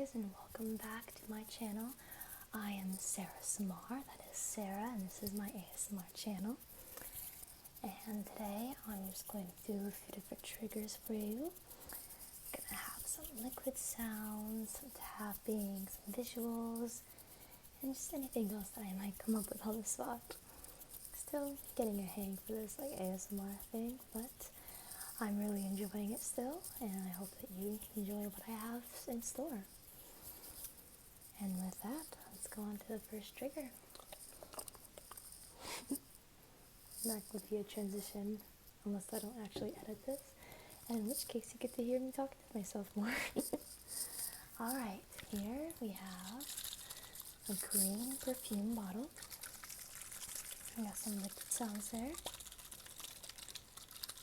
guys, and welcome back to my channel. I am Sarah Samar, that is Sarah, and this is my ASMR channel. And today I'm just going to do a few different triggers for you. I'm going to have some liquid sounds, some tapping, some visuals, and just anything else that I might come up with on the spot. Still getting a hang for this ASMR thing, but I'm really enjoying it still, and I hope that you enjoy what I have in store. And with that, let's go on to the first trigger. That would be a transition, unless I don't actually edit this, and in which case you get to hear me talking to myself more. Alright, here we have a green perfume bottle. I got some liquid sounds there.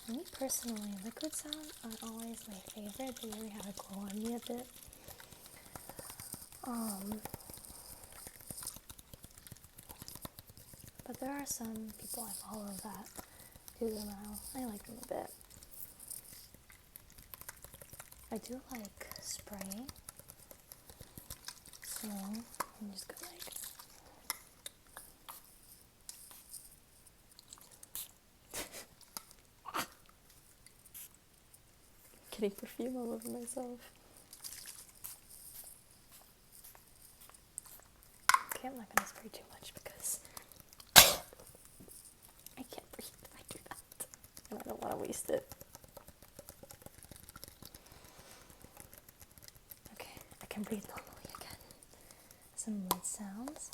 For me personally, liquid sounds are always my favorite. They really have a glow on me a bit. But there are some people I follow that do them out. I like them a bit. I do like spraying. So I'm just gonna getting perfume all over myself. Okay, I'm not gonna spray too much because I can't breathe if I do that, and I don't want to waste it. Okay, I can breathe normally again. Some lid sounds.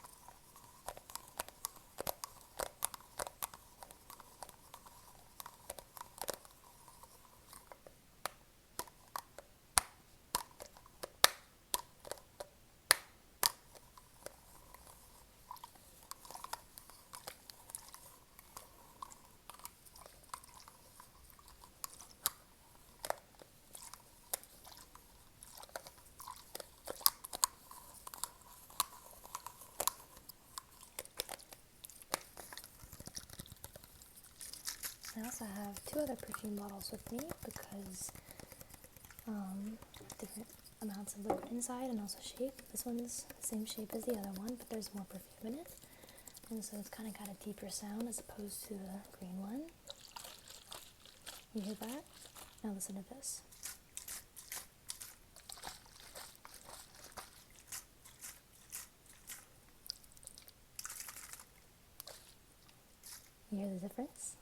I also have two other perfume bottles with me because different amounts of liquid inside and also shape. This one's the same shape as the other one, but there's more perfume in it, and so it's kind of got a deeper sound as opposed to the green one. You hear that? Now listen to this. You hear the difference?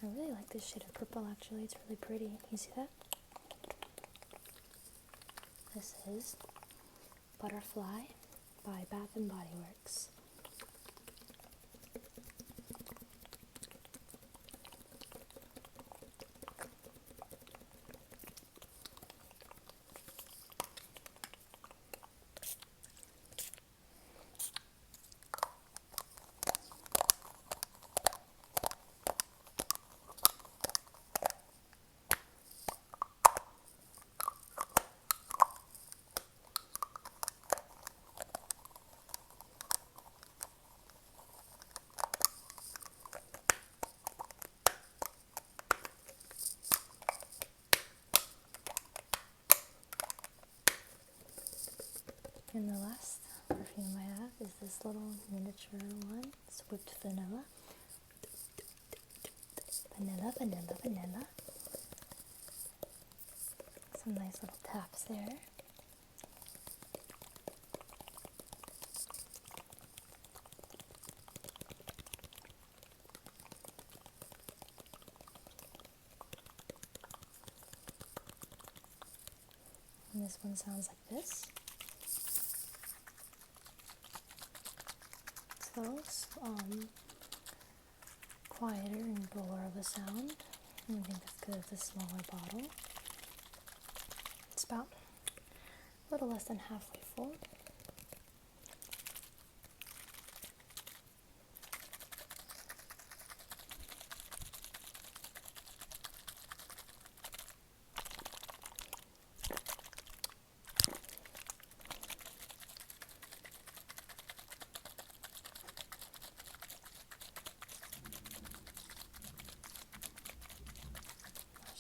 I really like this shade of purple actually, it's really pretty. You see that? This is Butterfly by Bath & Body Works. And the last perfume I have is this little miniature one. It's whipped vanilla. Vanilla, vanilla, vanilla. Some nice little taps there. And this one sounds like this. So, quieter and lower of a sound. I think that's because it's a smaller bottle. just about a little less than halfway full.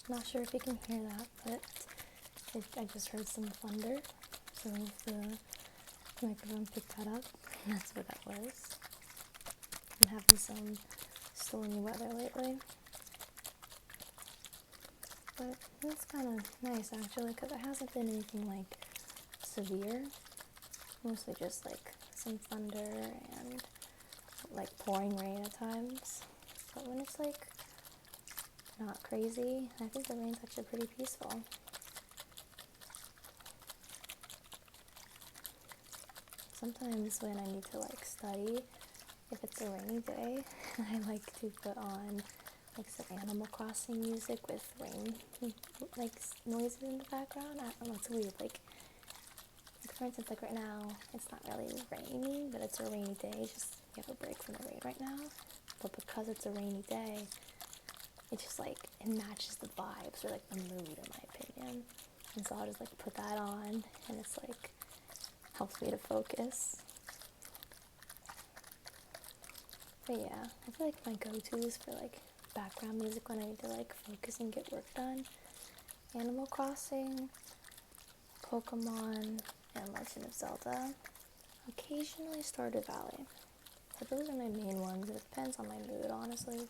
Not sure if you can hear that, but I just heard some thunder, so if the microphone picked that up, that's what that was. I'm having some stormy weather lately, but it's kind of nice actually, because it hasn't been anything like severe, mostly just like some thunder and like pouring rain at times, but when it's like not crazy, I think the rain's actually pretty peaceful. Sometimes when I need to like study, if it's a rainy day, I like to put on like some Animal Crossing music with rain like noises in the background. I don't know, it's weird. Like for instance, like right now, it's not really rainy, but it's a rainy day. It's just we have a break from the rain right now. But because it's a rainy day, it just like, it matches the vibes or like the mood in my opinion. And so I'll just like put that on and it's like, helps me to focus. But yeah, I feel like my go-tos for like background music when I need to like focus and get work done, Animal Crossing, Pokemon, and Legend of Zelda. Occasionally Stardew Valley. So those are my main ones. It depends on my mood, honestly.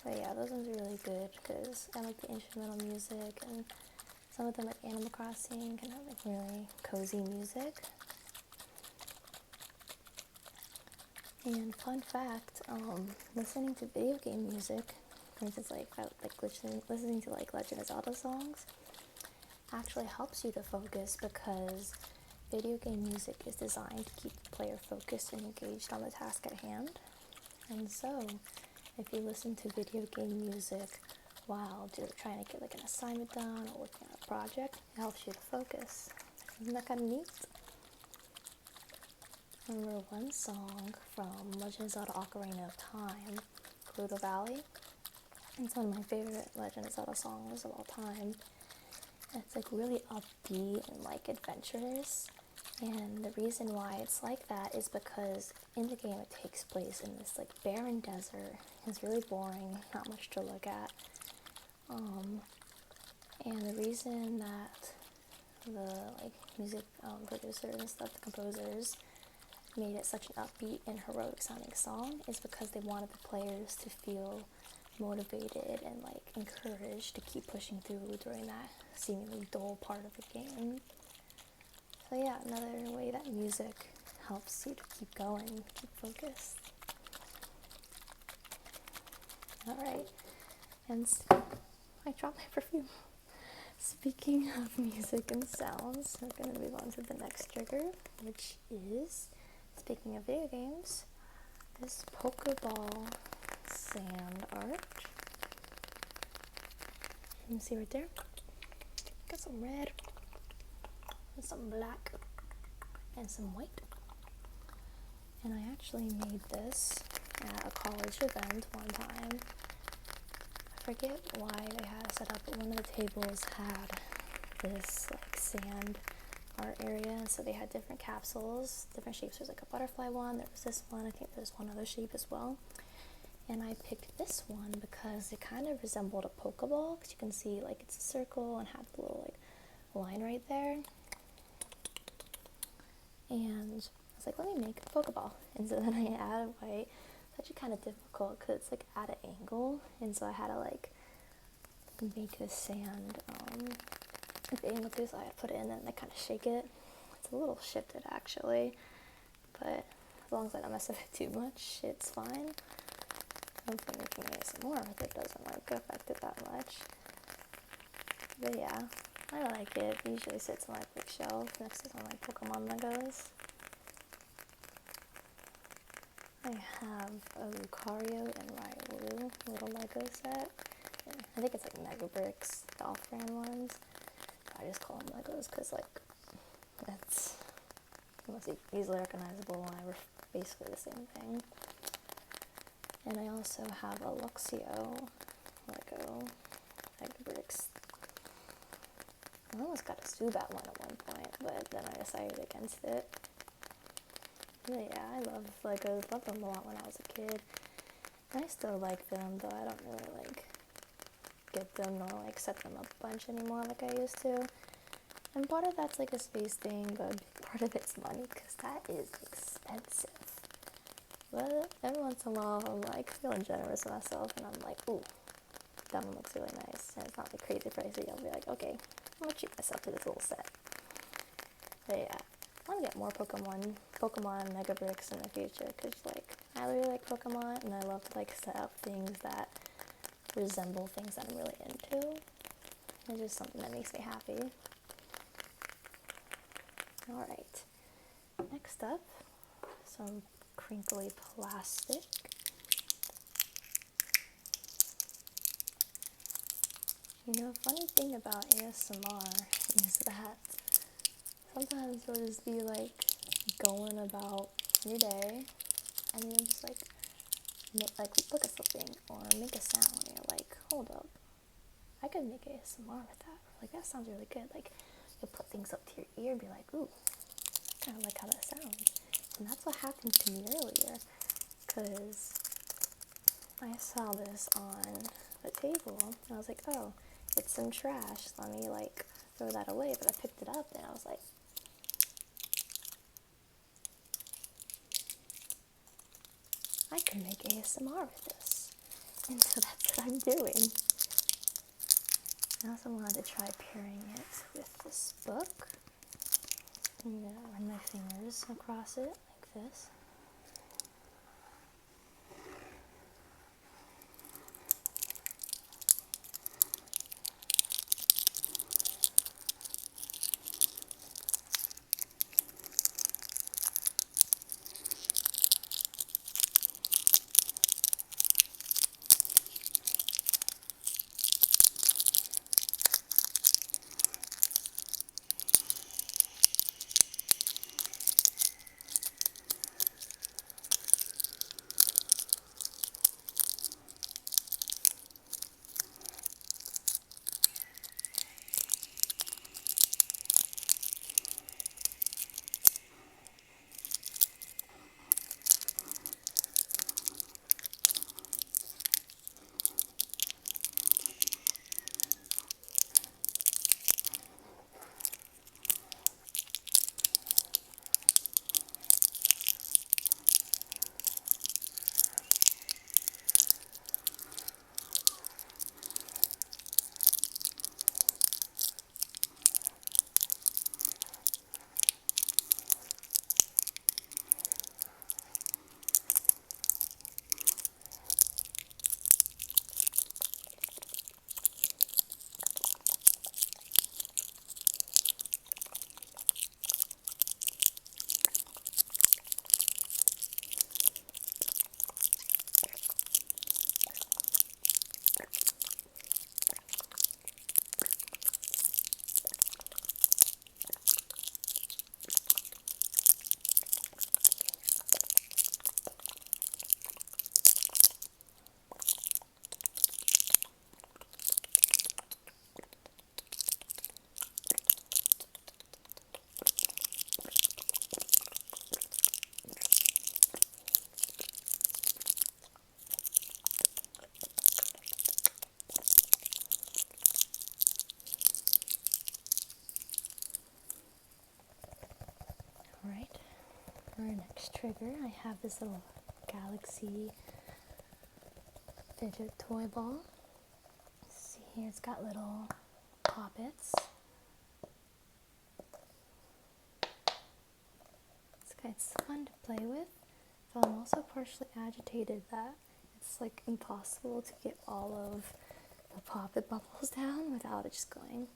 But yeah, those ones are really good because I like the instrumental music, and some of them, like Animal Crossing, can have like really cozy music. And fun fact, listening to video game music, for instance, listening to like Legend of Zelda songs, actually helps you to focus because video game music is designed to keep the player focused and engaged on the task at hand. And so, if you listen to video game music while you're trying to get like an assignment done or working on a project, it helps you to focus. Isn't that kind of neat? I remember one song from Legend of Zelda Ocarina of Time, Gerudo Valley. It's one of my favorite Legend of Zelda songs of all time. It's like really upbeat and like adventurous. And the reason why it's like that is because in the game it takes place in this like barren desert. It's really boring, not much to look at. And the reason that the like music producers and stuff, the composers, made it such an upbeat and heroic sounding song is because they wanted the players to feel motivated and like encouraged to keep pushing through during that seemingly dull part of the game. So yeah, another way that music helps you to keep going, keep focused. Alright, and I dropped my perfume. Speaking of music and sounds, we're going to move on to the next trigger, which is, speaking of video games, this Pokeball sand art. You can see right there, got some red, and some black, and some white. And I actually made this at a college event one time. I forget why they had it set up, but one of the tables had this like sand art area, so they had different capsules, different shapes. There's like a butterfly one, there was this one, I think there's one other shape as well. And I picked this one because it kind of resembled a Pokeball, because you can see like it's a circle and have the little like line right there. And I was like, let me make a Pokeball. And so then I added white. It's actually kind of difficult because it's like at an angle, and so I had to like make the sand the angle too, so I put it in and I kind of shake it. It's a little shifted actually, but as long as I don't mess with it too much, it's fine. Hopefully making ASMR with it doesn't like affect it that much. But yeah, I like it. It usually sits on my bookshelf next to some of my Pokemon Legos. I have a Lucario and Riolu little Lego set. I think it's like Mega Bricks, the off-brand ones. I I just call them Legos because, like, that's most easily recognizable, and basically the same thing. And I also have a Luxio Lego bricks. I almost got a Zubat one at one point, but then I decided against it. But yeah, I love Legos, loved them a lot when I was a kid. And I still like them, though I don't really, like, get them or, like, set them up a bunch anymore like I used to. And part of that's, like, a space thing, but part of it's money, because that is expensive. But every once in a while, I'm, like, feeling generous with myself, and I'm like, ooh, that one looks really nice, and it's not, like, crazy pricey. I'll be like, okay, I'm gonna treat myself to this little set. But yeah, I want to get more Pokemon Mega Bricks in the future, because, like, I really like Pokemon, and I love to, like, set up things that resemble things that I'm really into. It's just something that makes me happy. Alright, next up, some crinkly plastic. You know, funny thing about ASMR is that sometimes you'll just be, like, going about your day, and you'll just, like, look at something or make a sound, and you're like, hold up, I could make ASMR with that. Like, that sounds really good. Like, you'll put things up to your ear and be like, ooh, I kind of like how that sounds. And that's what happened to me earlier, because I saw this on the table, and I was like, oh, it's some trash, let me, like, throw that away. But I picked it up, and I was like, I can make ASMR with this. And so that's what I'm doing. I also wanted to try pairing it with this book. I'm going to run my fingers across it like this. Alright, for our next trigger, I have this little Galaxy Fidget toy ball. See here, it's got little poppets. It's fun to play with, but I'm also partially agitated that it's, like, impossible to get all of the poppet bubbles down without it just going.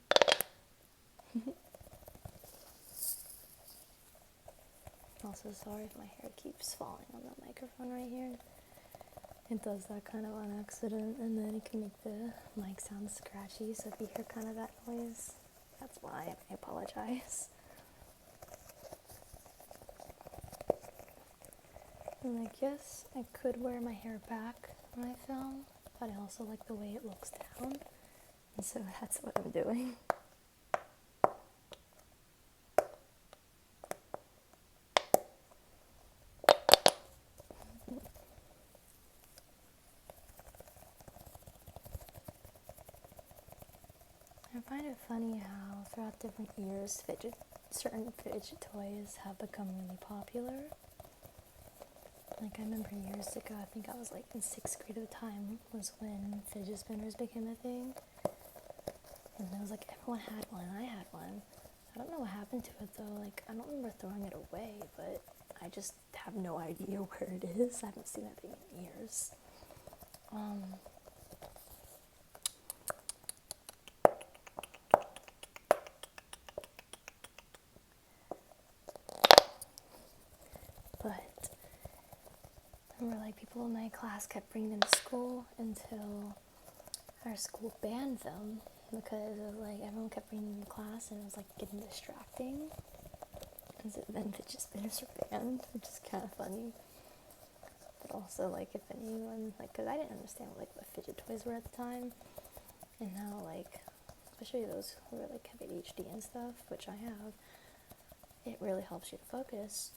Also, sorry if my hair keeps falling on the microphone right here. It does that kind of on accident, and then it can make the mic sound scratchy, so if you hear kind of that noise, That's why I apologize. And I guess I could wear my hair back when I film, but I also like the way it looks down, and so that's what I'm doing. I find it funny how throughout different years, certain fidget toys have become really popular. Like, I remember years ago, I think I was like in 6th grade at the time, was when fidget spinners became a thing. And it was like everyone had one, I had one. I don't know what happened to it though. Like, I don't remember throwing it away, but I just have no idea where it is. I haven't seen that thing in years. But I remember like people in my class kept bringing them to school until our school banned them, because of like everyone kept bringing them to class and it was like getting distracting. And so then fidget spinners are banned, which is kind of funny. But also, like, if anyone, like, because I didn't understand what fidget toys were at the time, and now, like, especially those who are like have ADHD and stuff, which I have, it really helps you to focus.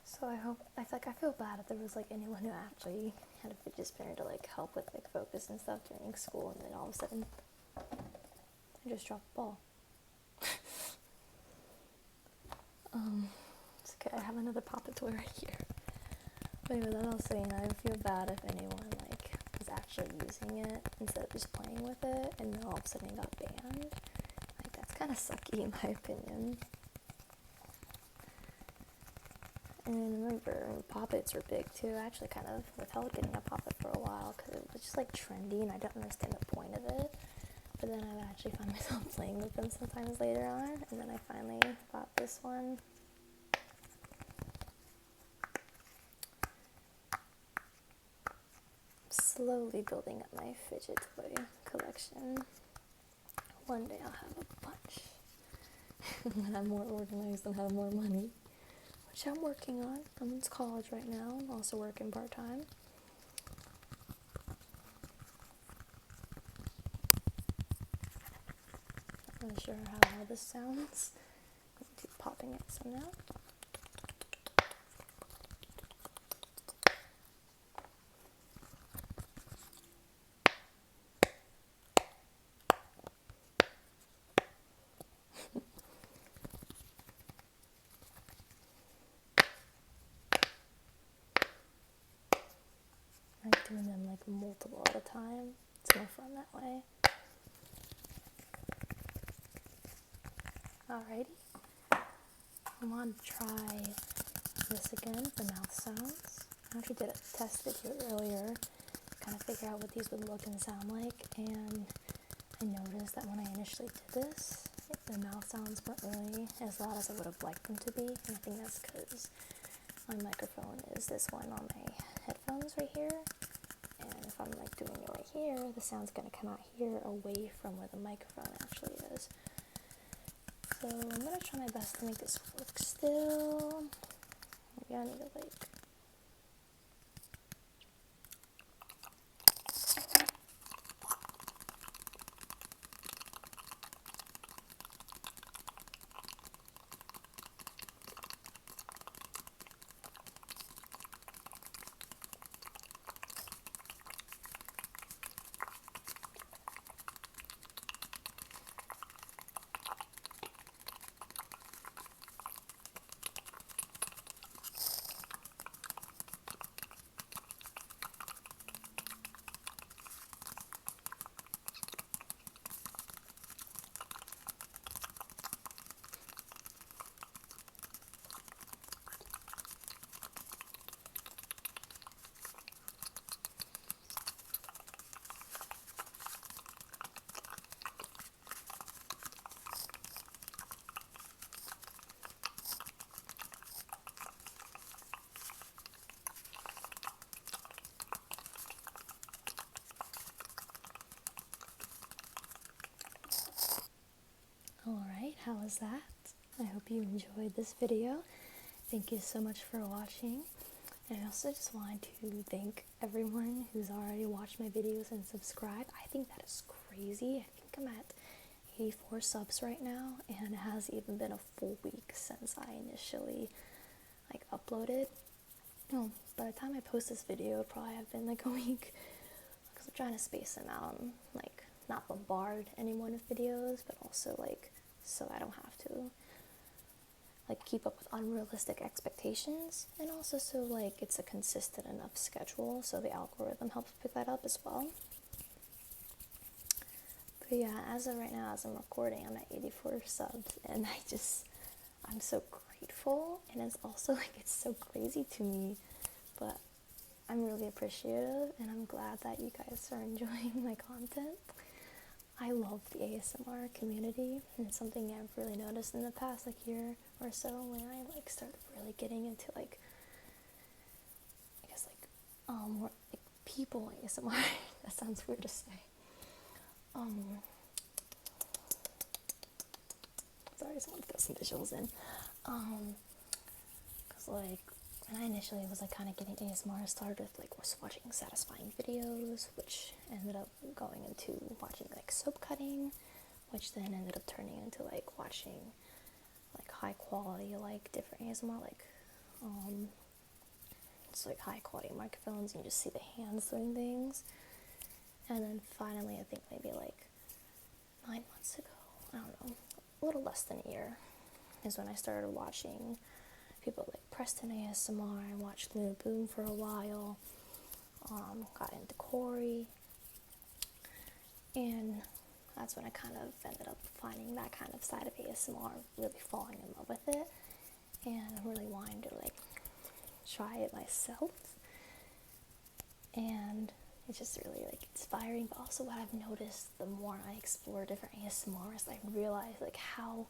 So I feel bad if there was like anyone who actually had a fidget spinner to like help with like focus and stuff during school, and then all of a sudden I just dropped the ball. It's okay, I have another poppet toy right here. But anyway, then I was saying I feel bad if anyone like was actually using it instead of just playing with it, and then all of a sudden it got banned. Like, that's kind of sucky in my opinion. And remember, poppets were big too. I actually kind of withheld getting a poppet for a while because it was just like trendy and I don't understand the point of it. But then I would actually find myself playing with them sometimes later on, and then I finally bought this one. Slowly building up my fidget toy collection. One day I'll have a bunch when I'm more organized and have more money, which I'm working on. I'm in college right now. I'm also working part-time. I'm not sure how well this sounds. I'm going to keep popping it some now. I like doing them like multiple at a time. It's more fun that way. Alrighty. I want to try this again, the mouth sounds. I actually did a test video earlier to kind of figure out what these would look and sound like, and I noticed that when I initially did this, the mouth sounds weren't really as loud as I would have liked them to be, and I think that's because my microphone is this one on my headphones right here, and if I'm like doing it right here, the sound's going to come out here away from where the microphone actually is. So I'm going to try my best to make this work still. Maybe I need to like... how was that? I hope you enjoyed this video. Thank you so much for watching. And I also just wanted to thank everyone who's already watched my videos and subscribed. I think that is crazy. I think I'm at 84 subs right now, and it hasn't even been a full week since I initially uploaded. No, by the time I post this video, it'll probably have been a week, because I'm trying to space them out and not bombard anyone with videos, but also so I don't have to keep up with unrealistic expectations, and also so it's a consistent enough schedule so the algorithm helps pick that up as well. But yeah, as of right now, as I'm recording, I'm at 84 subs, and I'm so grateful, and it's also it's so crazy to me, but I'm really appreciative, and I'm glad that you guys are enjoying my content. I love the ASMR community, and it's something I've really noticed in the past year or so when I started really getting into more people ASMR. That sounds weird to say. Sorry, someone throw some visuals in. Cause when I initially was kind of getting ASMR, I started with was watching satisfying videos, which ended up going into watching soap cutting, which then ended up turning into watching high quality different ASMR, it's high quality microphones, and you just see the hands doing things. And then finally, I think maybe 9 months ago, I don't know, a little less than a year, is when I started watching people Preston ASMR. I watched Luna Boom for a while, got into Corey, and that's when I kind of ended up finding that kind of side of ASMR, really falling in love with it, and really wanting to try it myself. And it's just really inspiring. But also what I've noticed, the more I explore different ASMRs, I realize how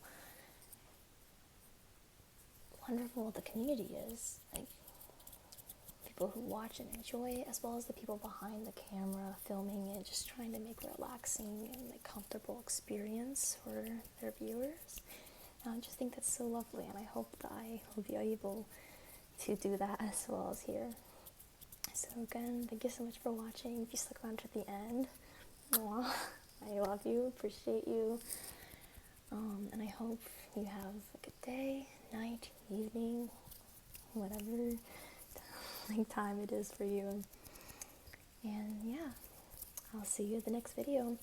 wonderful the community is. People who watch and enjoy it, as well as the people behind the camera filming it, just trying to make a relaxing and comfortable experience for their viewers. And I just think that's so lovely, and I hope you'll be able to do that as well as here. So again, thank you so much for watching. If you stuck around to the end, I love you, appreciate you, and I hope you have a good day, night, evening, whatever time it is for you. And yeah, I'll see you in the next video.